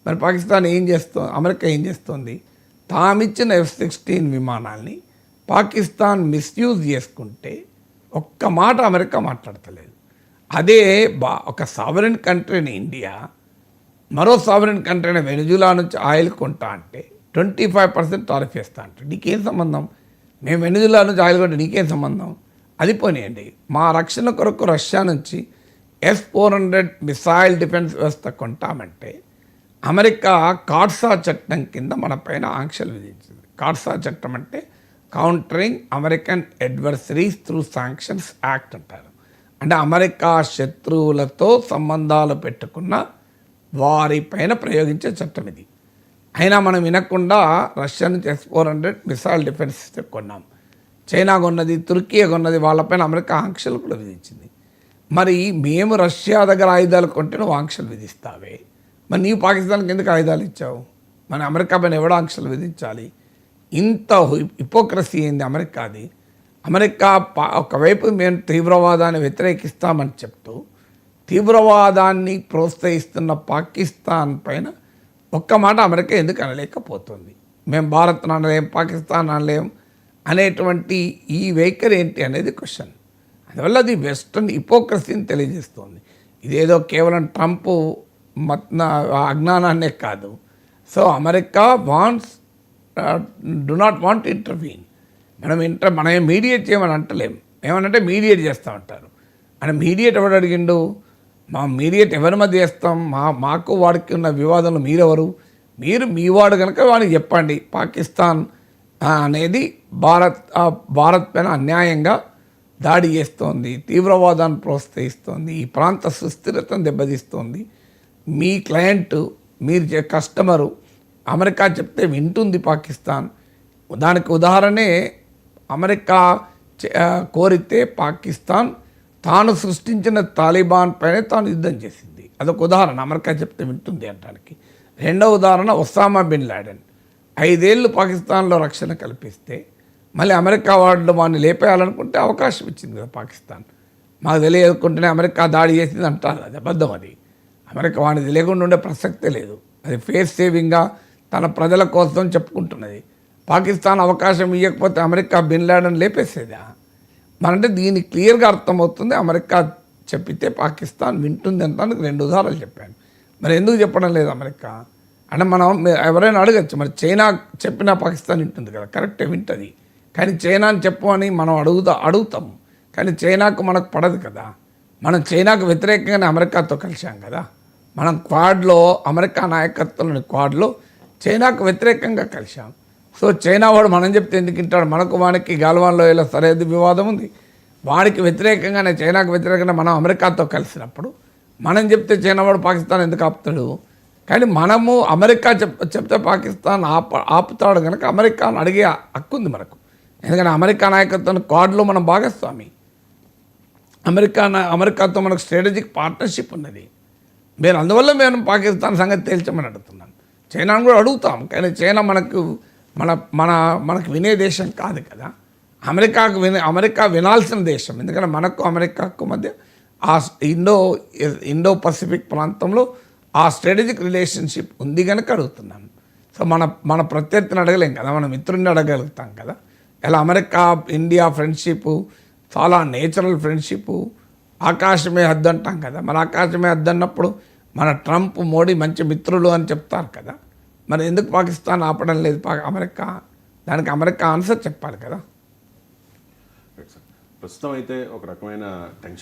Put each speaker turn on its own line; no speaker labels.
మరి పాకిస్తాన్ ఏం చేస్తుంది, అమెరికా ఏం చేస్తుంది? తామిచ్చిన F-16 విమానాల్ని పాకిస్తాన్ మిస్యూజ్ చేసుకుంటే ఒక్క మాట అమెరికా మాట్లాడతలేదు. అదే ఒక సావరెన్ కంట్రీని ఇండియా మరో సావరెన్ కంట్రీ అయిన వెనిజులా నుంచి ఆయిల్ కొంటా అంటే 25% టారిఫ్ వేస్తా అంటే నీకేం సంబంధం? మేము వెనిజులా నుంచి ఆయిల్ కొంటే నీకేం సంబంధం? అది పోనీయండి. మా రక్షణ కొరకు రష్యా నుంచి S-400 మిసైల్ డిఫెన్స్ వ్యవస్థ కొంటామంటే అమెరికా కార్డ్సా చట్టం కింద మన పైన ఆంక్షలు విధించింది. కార్డ్సా చట్టం అంటే countering American adversaries through sanctions act అంటారు. అంటే అమెరికా శత్రువులతో సంబంధాలు పెట్టుకున్న వారిపైన ప్రయోగించే చట్టం ఇది. అయినా మనం వినకుండా రష్యా నుంచి S-400 మిసైల్ డిఫెన్స్ సిస్టమ్ కొన్నాం. చైనా కొన్నది, తుర్కీ కొన్నది, వాళ్ళపైన అమెరికా ఆంక్షలు కూడా విధించింది. మరి మేము రష్యా దగ్గర ఆయుధాలు కొంటే నువ్వు ఆంక్షలు విధిస్తావే, మరి నీవు పాకిస్తాన్కి ఎందుకు ఆయుధాలు ఇచ్చావు? మన అమెరికా పైన ఎవడో ఆంక్షలు విధించాలి? ఇంత హిపోక్రసీ అయింది అమెరికాది. అమెరికా ఒకవైపు మేము తీవ్రవాదాన్ని వ్యతిరేకిస్తామని చెప్తూ తీవ్రవాదాన్ని ప్రోత్సహిస్తున్న పాకిస్తాన్ పైన ఒక్క మాట అమెరికా ఎందుకు అనలేకపోతుంది? మేము భారత్ అనలేం, పాకిస్తాన్ అనలేం అనేటువంటి ఈ వైఖరి ఏంటి అనేది క్వశ్చన్. అందువల్ల అది వెస్టర్న్ హిపోక్రసీని తెలియజేస్తుంది. ఇదేదో కేవలం ట్రంప్ అజ్ఞానాన్నే కాదు. So America do not want intervene. మనం మీడియేట్ చేయమని అంటలేం. ఏమనంటే మీడియేట్ చేస్తూ ఉంటారు. అని మీడియేట్ ఎవడు అడిగిండు? మా మీడియేట్ ఎవరి మధ్య చేస్తాం? మాకు వాడికి ఉన్న వివాదంలో మీరెవరు? మీరు మీ వాడు కనుక వాడికి చెప్పండి పాకిస్తాన్ అనేది భారత్ పైన అన్యాయంగా దాడి చేస్తోంది, తీవ్రవాదాన్ని ప్రోత్సహిస్తోంది, ఈ ప్రాంత సుస్థిరతను దెబ్బతీస్తోంది. మీ క్లయింట్, మీరు కస్టమరు అమెరికా చెప్తే వింటుంది పాకిస్తాన్. దానికి ఉదాహరణే అమెరికా కోరితే పాకిస్తాన్ తాను సృష్టించిన తాలిబాన్ పైన తాను యుద్ధం చేసింది. అదొక ఉదాహరణ, అమెరికా చెప్తే వింటుంది అనడానికి. రెండవ ఉదాహరణ ఒసామా బిన్ లాడెన్ 5 ఏళ్ళు పాకిస్తాన్లో రక్షణ కల్పిస్తే మళ్ళీ అమెరికా వాళ్ళు వాడిని లేపేయాలనుకుంటే అవకాశం ఇచ్చింది కదా పాకిస్తాన్. మాకు తెలియకుంటేనే అమెరికా దాడి చేసింది అంటారు. అది అబద్ధం. అది అమెరికా వాడిని తెలియకుండా ఉండే ప్రసక్తే లేదు. అది ఫేస్ సేవింగ్గా తన ప్రజల కోసం చెప్పుకుంటున్నది. పాకిస్తాన్ అవకాశం ఇవ్వకపోతే అమెరికా బిన్ లాడెన్ లేపేసేదా? మరంటే దీనికి క్లియర్గా అర్థమవుతుంది అమెరికా చెప్పితే పాకిస్తాన్ వింటుంది అంటానికి 2 ఉదాహరణలు చెప్పాను. మరి ఎందుకు చెప్పడం లేదు అమెరికా? అంటే మనం ఎవరైనా అడగచ్చు, మరి చైనా చెప్పినా పాకిస్తాన్ వింటుంది కదా, కరెక్టే వింటుంది. కానీ చైనాని చెప్పు అని మనం అడుగుతాము. కానీ చైనాకు మనకు పడదు కదా. మనం చైనాకు వ్యతిరేకంగానే అమెరికాతో కలిసాం కదా. మనం క్వాడ్లో, అమెరికా నాయకత్వంలోని క్వాడ్లో చైనాకు వ్యతిరేకంగా కలిసాం. సో చైనా వాడు మనం చెప్తే ఎందుకు వింటాడు? మనకు వానికి గాల్వాన్లో ఇలా సరిహద్దు వివాదం ఉంది. వాడికి వ్యతిరేకంగానే, చైనాకు వ్యతిరేకంగా మనం అమెరికాతో కలిసినప్పుడు మనం చెప్తే చైనా వాడు పాకిస్తాన్ ఎందుకు ఆపుతాడు? కానీ మనము అమెరికా చెప్తే పాకిస్తాన్ ఆపుతాడు కనుక అమెరికాను అడిగే హక్కు ఉంది మనకు. ఎందుకంటే అమెరికా నాయకత్వం క్వాడ్లో మనం భాగస్వామి. అమెరికాతో మనకు స్ట్రాటజిక్ పార్ట్నర్షిప్ ఉన్నది. అందువల్ల మేము పాకిస్తాన్ సంగతి తేల్చమని అడుగుతున్నాం. చైనాను కూడా అడుగుతాం. కానీ చైనా మనకు వినే దేశం కాదు కదా. అమెరికా వినాల్సిన దేశం. ఎందుకంటే మనకు అమెరికాకు మధ్య ఆ ఇండో పసిఫిక్ ప్రాంతంలో ఆ స్ట్రాటజిక్ రిలేషన్షిప్ ఉంది కనుక అడుగుతున్నాను. సో మన ప్రత్యర్థిని అడగలేం కదా, మన మిత్రుడిని అడగలుగుతాం కదా. ఇలా అమెరికా ఇండియా ఫ్రెండ్షిప్ చాలా నేచురల్ ఫ్రెండ్షిప్, ఆకాశమే హద్దు అంటాం కదా. మన ఆకాశమే హద్దు అన్నప్పుడు మన ట్రంప్, మోడీ మంచి మిత్రులు అని చెప్తారు కదా. మరి ఎందుకు పాకిస్తాన్ ఆపడం లేదు అమెరికా? దానికి అమెరికా ఆన్సర్ చెప్పాలి కదా.
ప్రస్తుతం అయితే ఒక రకమైన టెన్షన్